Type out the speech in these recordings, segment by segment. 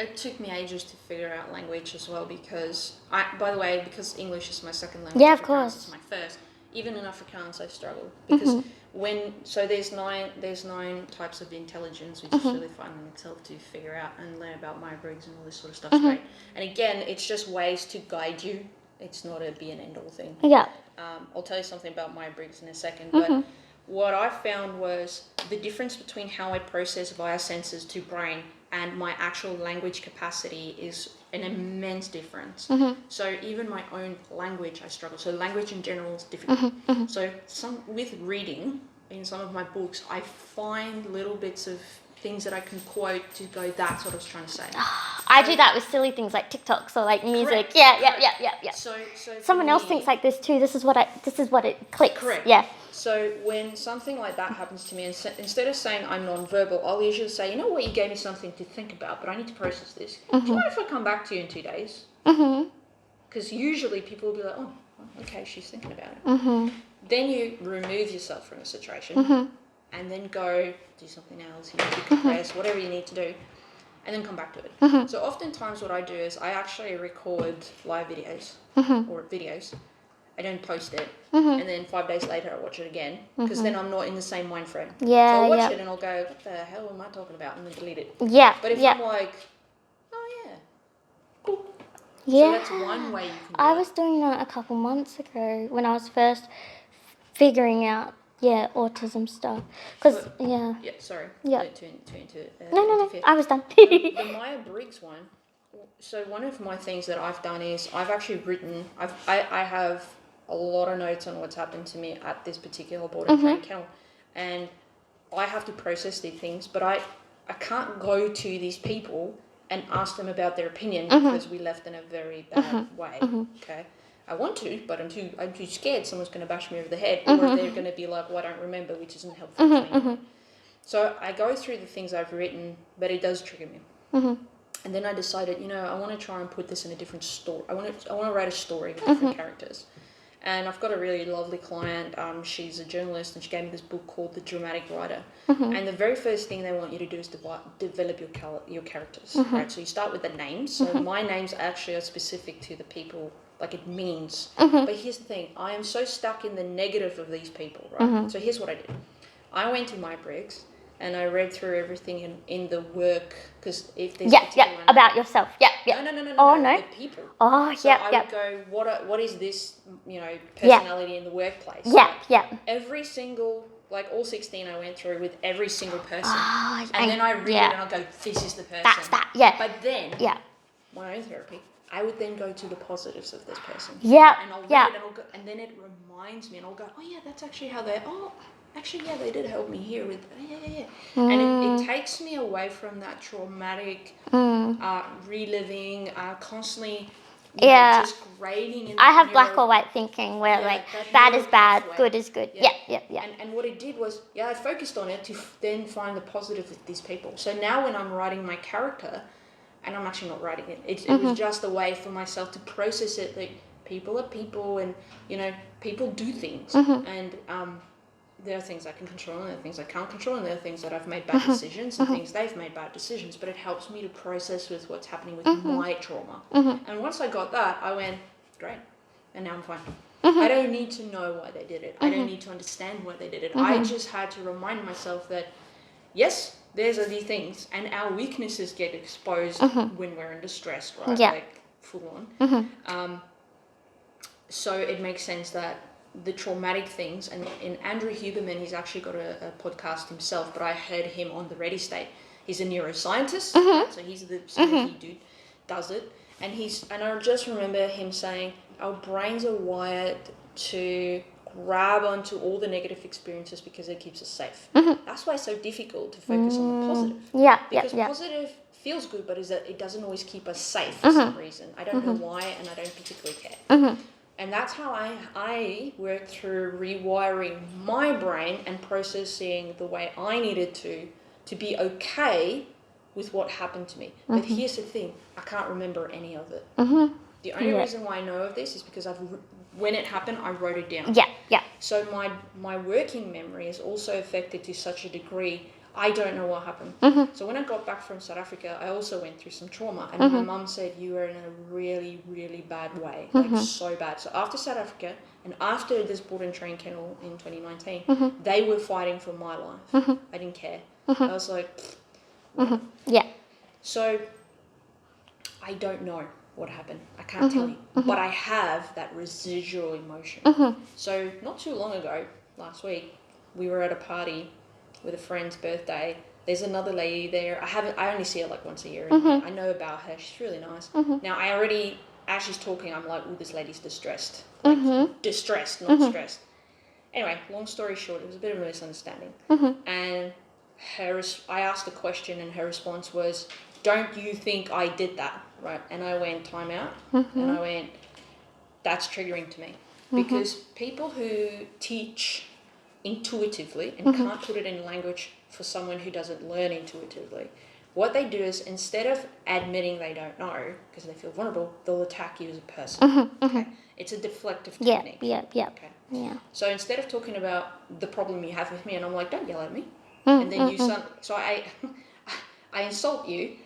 It took me ages to figure out language as well because because English is my second language. Yeah, of Afrikaans course. is my first. Even in Afrikaans, I struggled because there's nine types of intelligence, which is really fun in itself to figure out and learn about Myers-Briggs and all this sort of stuff. Great. And again, it's just ways to guide you. It's not a be and end all thing. Yeah. I'll tell you something about Myers-Briggs in a second, but what I found was the difference between how I process via senses to brain and my actual language capacity is an immense difference. So even my own language, I struggle. So language in general is difficult. So with reading, in some of my books, I find little bits of things that I can quote to go, that's what I was trying to say. I do that with silly things like TikToks or like music. Correct, Yeah. So Someone else thinks like this too. This is what it clicks. Correct. Yeah. So when something like that happens to me, instead of saying I'm non-verbal, I'll usually say, you know what, you gave me something to think about, but I need to process this. Do you mind if I come back to you in 2 days? Because usually people will be like, oh, okay, she's thinking about it. Then you remove yourself from the situation and then go do something else, you need to compress, whatever you need to do, and then come back to it. So oftentimes what I do is I actually record live videos or videos. I don't post it, and then 5 days later I watch it again, because then I'm not in the same mind frame. Yeah, so I'll watch it and I'll go, what the hell am I talking about, and then delete it. Yeah. But if I'm like, oh yeah, cool. Yeah. So that's one way you can do I it. was doing that a couple months ago when I was first figuring out autism stuff. Because Yeah, sorry. Yeah. No, I was done. The Myers-Briggs one. So one of my things that I've done is I've actually written. I have a lot of notes on what's happened to me at this particular board and train kennel, and I have to process these things. But I can't go to these people and ask them about their opinion because we left in a very bad way. Okay. I want to, but I'm too scared someone's going to bash me over the head, or they're going to be like, well, I don't remember, which isn't helpful to me. So I go through the things I've written, but it does trigger me. And then I decided, I want to try and put this in a different story. I want to write a story with different characters. And I've got a really lovely client. She's a journalist, and she gave me this book called The Dramatic Writer. And the very first thing they want you to do is develop your characters, right? So you start with the names. So my names actually are specific to the people, like it means. But here's the thing. I am so stuck in the negative of these people, right? So here's what I did. I went to Myers-Briggs, and I read through everything in the work, because if there's about yourself. No. The people. So I would go, what is this, personality in the workplace? Every single, like all 16 I went through with every single person. And then I read it and I'll go, this is the person. That's that, yeah. But then, my own therapy, I would then go to the positives of this person. Yeah. And I'll read it and then it reminds me, and I'll go, oh yeah, that's actually how actually, they did help me here with, And it takes me away from that traumatic, reliving, constantly, just grading. I have black or white thinking where bad is bad, good is good. Yeah. And what it did was, I focused on it to then find the positive with these people. So now when I'm writing my character, and I'm actually not writing it, it was just a way for myself to process it, that people are people, and, people do things. And, there are things I can control, and there are things I can't control, and there are things that I've made bad decisions, and things they've made bad decisions, but it helps me to process with what's happening with my trauma. And once I got that, I went, great, and now I'm fine. I don't need to know why they did it. I don't need to understand why they did it. I just had to remind myself that, yes, there's these things, and our weaknesses get exposed when we're in distress, right? Like, full on. So it makes sense that the traumatic things, and in Andrew Huberman, he's actually got a podcast himself, but I heard him on the Ready State. He's a neuroscientist, so he's the science dude, does it, and I just remember him saying our brains are wired to grab onto all the negative experiences because it keeps us safe. That's why it's so difficult to focus on the positive. Because positive feels good, but it doesn't always keep us safe for some reason. I don't know why, and I don't particularly care. And that's how I worked through rewiring my brain and processing the way I needed to be okay with what happened to me. But here's the thing, I can't remember any of it. The only reason why I know of this is because when it happened, I wrote it down. So my working memory is also affected to such a degree. I don't know what happened. So when I got back from South Africa, I also went through some trauma, and my mum said, you were in a really, really bad way, like so bad. So after South Africa and after this board and train kennel in 2019, they were fighting for my life. I didn't care. I was like, Yeah. So I don't know what happened. I can't tell you, but I have that residual emotion. So not too long ago, last week, we were at a party with a friend's birthday. There's another lady there. I only see her like once a year. And I know about her. She's really nice. Now I already, as she's talking, I'm like, oh, this lady's distressed. Like distressed, not stressed. Anyway, long story short, it was a bit of a misunderstanding. And I asked a question, and her response was, don't you think I did that? Right? And I went, time out. And I went, that's triggering to me. Because people who teach intuitively and can't put it in language for someone who doesn't learn intuitively, what they do is, instead of admitting they don't know because they feel vulnerable, they'll attack you as a person. Okay? It's a deflective technique. Okay. Yeah. So instead of talking about the problem you have with me, and I'm like, don't yell at me, and then so I insult you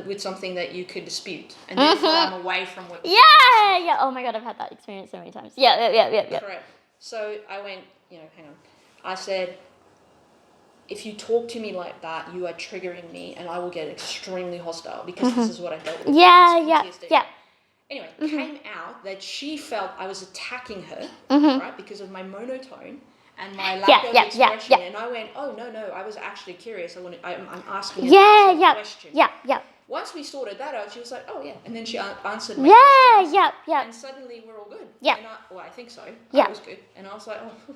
with something that you could dispute, and therefore I'm away from what. Yeah. Oh my God, I've had that experience so many times. Yeah. Correct. So I went, hang on. I said, if you talk to me like that, you are triggering me, and I will get extremely hostile because this is what I dealt with. Yeah. Anyway, it came out that she felt I was attacking her, right, because of my monotone and my lack of expression. And I went, oh, no, I was actually curious. I'm asking a question. Yeah. Once we sorted that out, she was like, oh, yeah. And then she answered my questions. Yeah. And suddenly we're all good. Yeah. And I think so. Yeah. I was good. And I was like, oh.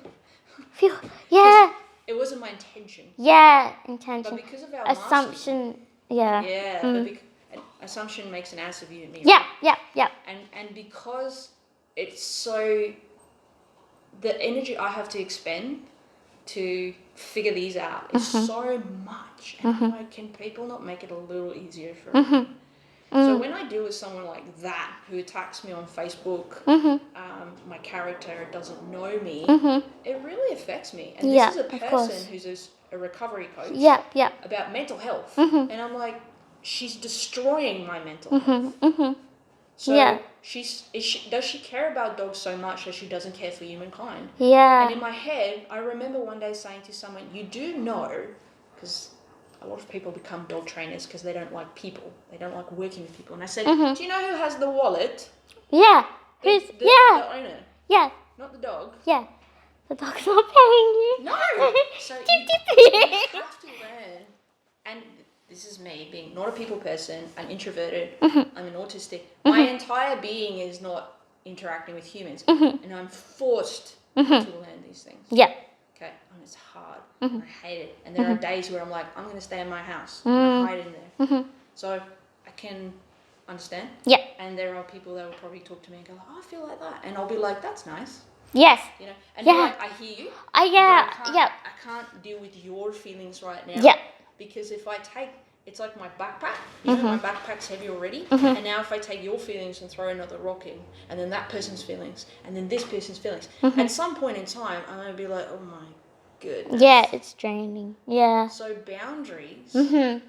Phew. Yeah. It wasn't my intention. Yeah, intention. But because of our assumption. Yeah. Yeah. But assumption makes an ass of you and me. Yeah. Right? Yeah. And because it's so, the energy I have to expend to figure these out is so much. And I'm like, can people not make it a little easier for me? So when I deal with someone like that who attacks me on Facebook, my character doesn't know me, it really affects me. And this is a person who's a recovery coach about mental health. And I'm like, she's destroying my mental health. So does she care about dogs so much that she doesn't care for humankind? Yeah. And in my head, I remember one day saying to someone, you do know, because a lot of people become dog trainers because they don't like people. They don't like working with people. And I said, do you know who has the wallet? Yeah. The owner. Yeah. Not the dog. Yeah. The dog's not paying you. No. So you have to learn. And this is me being not a people person. I'm introverted. I'm an autistic. My entire being is not interacting with humans. And I'm forced to learn these things. Yeah. Okay, and it's hard. And I hate it. And there are days where I'm like, I'm going to stay in my house. And I hide in there. So I can understand. Yeah. And there are people that will probably talk to me and go, oh, I feel like that. And I'll be like, that's nice. Yes. And you're like, I hear you. I can't deal with your feelings right now. Yeah. Because if I take, it's like my backpack. My backpack's heavy already. And now if I take your feelings and throw another rock in, and then that person's feelings, and then this person's feelings, at some point in time, I'm going to be like, oh my goodness. Yeah, it's draining. Yeah. So boundaries. Yeah.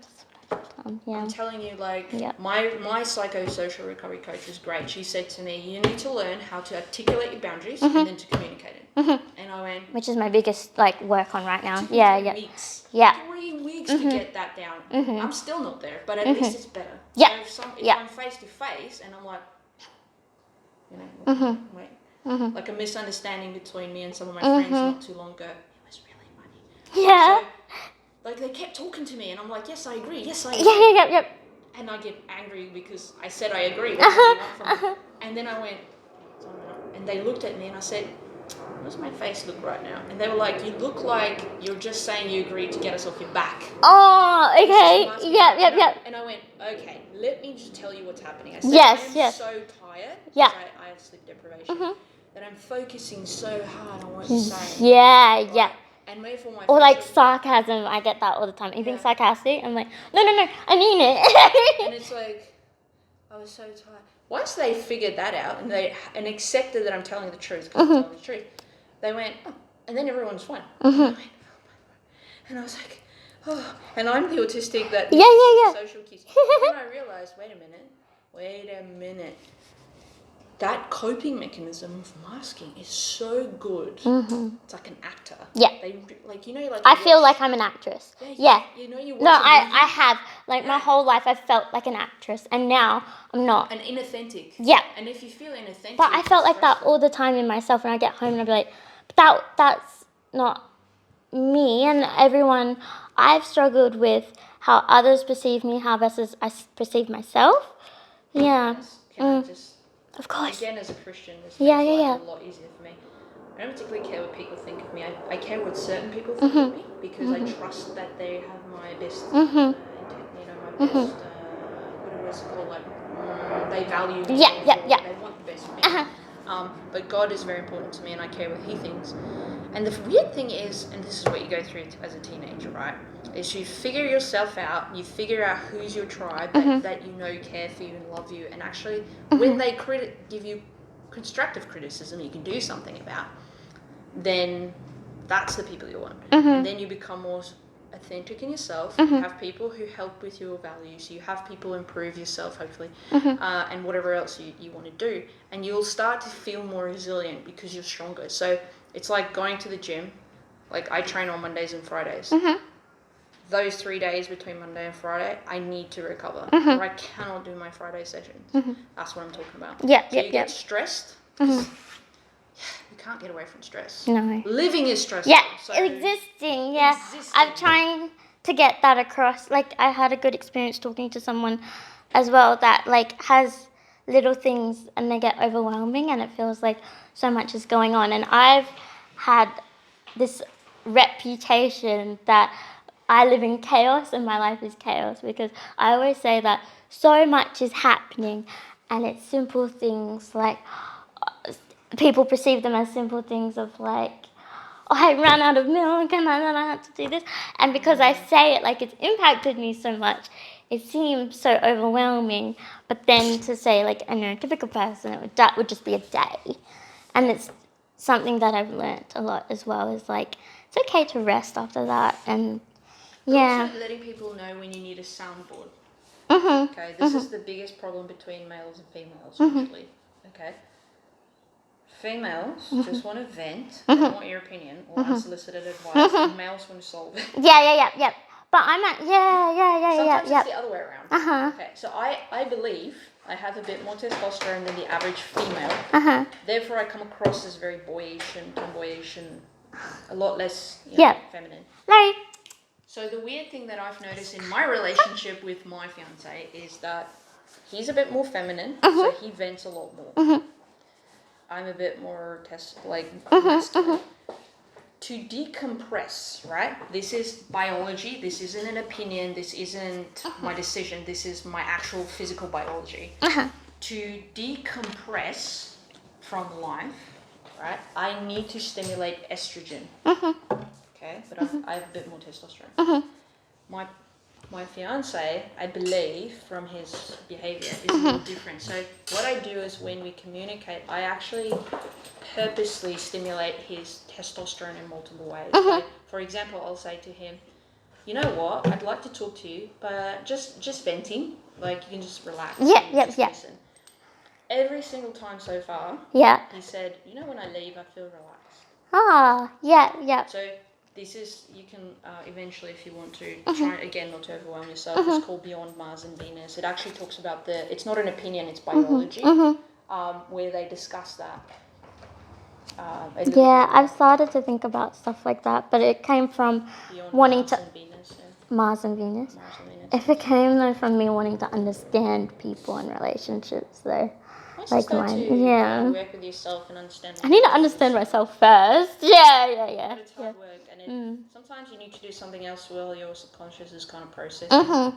I'm telling you, my psychosocial recovery coach was great. She said to me, you need to learn how to articulate your boundaries and then to communicate it. And I went... Which is my biggest, work on right now. It took me 3 weeks. Yeah. 3 weeks to get that down. I'm still not there, but at least it's better. Yeah. So if I'm face to face and I'm like, wait, like a misunderstanding between me and some of my friends not too long ago, it was really funny. Yeah. So, they kept talking to me, and I'm like, yes, I agree. Yes, I agree. Yeah. And I get angry because I said I agree. What do you want from me? And then I went, and they looked at me, and I said, how does my face look right now? And they were like, you look like you're just saying you agreed to get us off your back. Oh, okay. Yeah. And I went, okay, let me just tell you what's happening. I said, I'm so tired. Yeah. I have sleep deprivation. That I'm focusing so hard on what you're saying. Yeah. And therefore my or sarcasm, I get that all the time. Anything sarcastic, I'm like, no, I mean it. And it's like, I was so tired. Once they figured that out and accepted that I'm telling the truth, because I'm telling the truth, they went, oh, and then everyone's fine. And I was like, And I'm the autistic that Yeah. social cues. And I realized, wait a minute. That coping mechanism of masking is so good. It's like an actor. Yeah. They like. I feel like I'm an actress. Yeah. You watch No, a movie. I have. Like, my whole life I felt like an actress, and now I'm not. And inauthentic. Yeah. And if you feel inauthentic, But I felt like that all the time in myself, and I get home and I'd be like, but that's not me. And everyone, I've struggled with how others perceive me, how versus I perceive myself. Yeah. Can I just... Of course. Again, as a Christian, this makes life a lot easier for me. I don't particularly care what people think of me. I care what certain people think of me, because I trust that they have my best intent, my best, what was it called, like, they value me. They want the best for me. But God is very important to me, and I care what He thinks. And the weird thing is, and this is what you go through as a teenager, right? Is you figure yourself out, you figure out who's your tribe that you know care for you and love you, and actually when they give you constructive criticism you can do something about, then that's the people you want. And then you become more authentic in yourself. You have people who help with your values, you have people improve yourself, hopefully, and whatever else you want to do, and you'll start to feel more resilient because you're stronger. So it's like going to the gym. Like, I train on Mondays and Fridays. Those 3 days between Monday and Friday, I need to recover, or I cannot do my Friday sessions. That's what I'm talking about. You get stressed. You can't get away from stress. No. Living is stressful. Yeah, so existing. I'm trying to get that across. Like, I had a good experience talking to someone as well that, like, has little things and they get overwhelming and it feels like so much is going on. And I've had this reputation that I live in chaos and my life is chaos, because I always say that so much is happening, and it's simple things like... people perceive them as simple things of like, oh, I ran out of milk and then I had to do this. And because I say it like it's impacted me so much, it seems so overwhelming. But then to say like a neurotypical person, that would just be a day. And it's something that I've learnt a lot as well, is like, it's okay to rest after that. And yeah. Also letting people know when you need a soundboard. Okay, this is the biggest problem between males and females usually. Okay. Females just want to vent, they want your opinion or unsolicited advice, and males want to solve it. Yeah. But I'm at, Sometimes it's the other way around. Okay, so I believe I have a bit more testosterone than the average female. Therefore, I come across as very boyish and tomboyish and a lot less feminine. Right. So the weird thing that I've noticed in my relationship with my fiance is that he's a bit more feminine, so he vents a lot more. I'm a bit more masculine. To decompress, right? This is biology. This isn't an opinion. This isn't my decision. This is my actual physical biology. To decompress from life, right? I need to stimulate estrogen. Okay, but I have a bit more testosterone. My fiance, I believe, from his behavior, is a little different. So what I do is when we communicate, I actually purposely stimulate his testosterone in multiple ways. So, for example, I'll say to him, you know what, I'd like to talk to you, but just venting, like you can just relax. Listen. Every single time so far, he said, you know, when I leave, I feel relaxed. So this is, you can eventually, if you want to, try again not to overwhelm yourself. It's called Beyond Mars and Venus. It actually talks about it's not an opinion, it's biology, where they discuss that. I've started to think about stuff like that, but it came from Beyond wanting Mars to... and Venus, Mars and Venus. It came though from me wanting to understand people and relationships though. Like mine, work with yourself and understand. I need to understand myself first. Yeah. But it's hard work, and sometimes you need to do something else while your subconscious is kind of processing.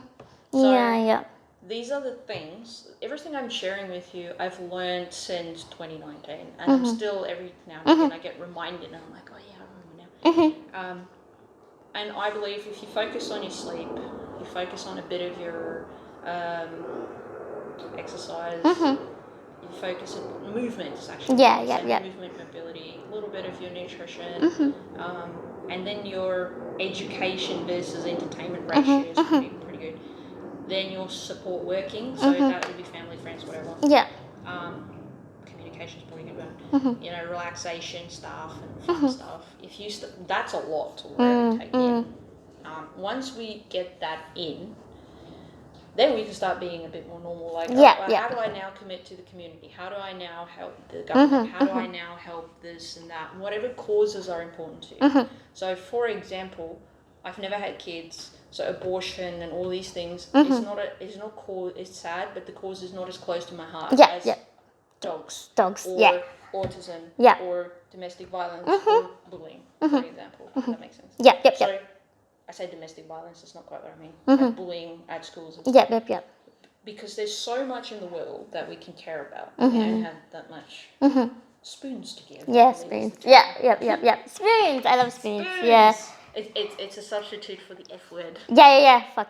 These are the things. Everything I'm sharing with you, I've learned since 2019, and I'm still every now and again I get reminded, and I'm like, oh yeah, I remember now. And I believe if you focus on your sleep, you focus on a bit of your exercise. You focus on movement, actually. Movement, mobility, a little bit of your nutrition. and then your education versus entertainment ratio is pretty good. Then your support working, so that would be family, friends, whatever. Yeah. Communication's probably a good one. You know, relaxation stuff and fun stuff. If you that's a lot to really take in. Once we get that in, then we can start being a bit more normal. Like, how do I now commit to the community? How do I now help the government? How do I now help this and that? Whatever causes are important to you. So, for example, I've never had kids, so abortion and all these things is not cause. It's sad, but the cause is not as close to my heart as dogs, or autism, or domestic violence, or bullying, for example. If that makes sense. So, I say domestic violence, that's not quite what I mean. Like bullying at schools and stuff. Because there's so much in the world that we can care about. We don't have that much spoons to give. Yeah, spoons. Spoons. I love spoons. Yeah. It's a substitute for the F word. Yeah. Fuck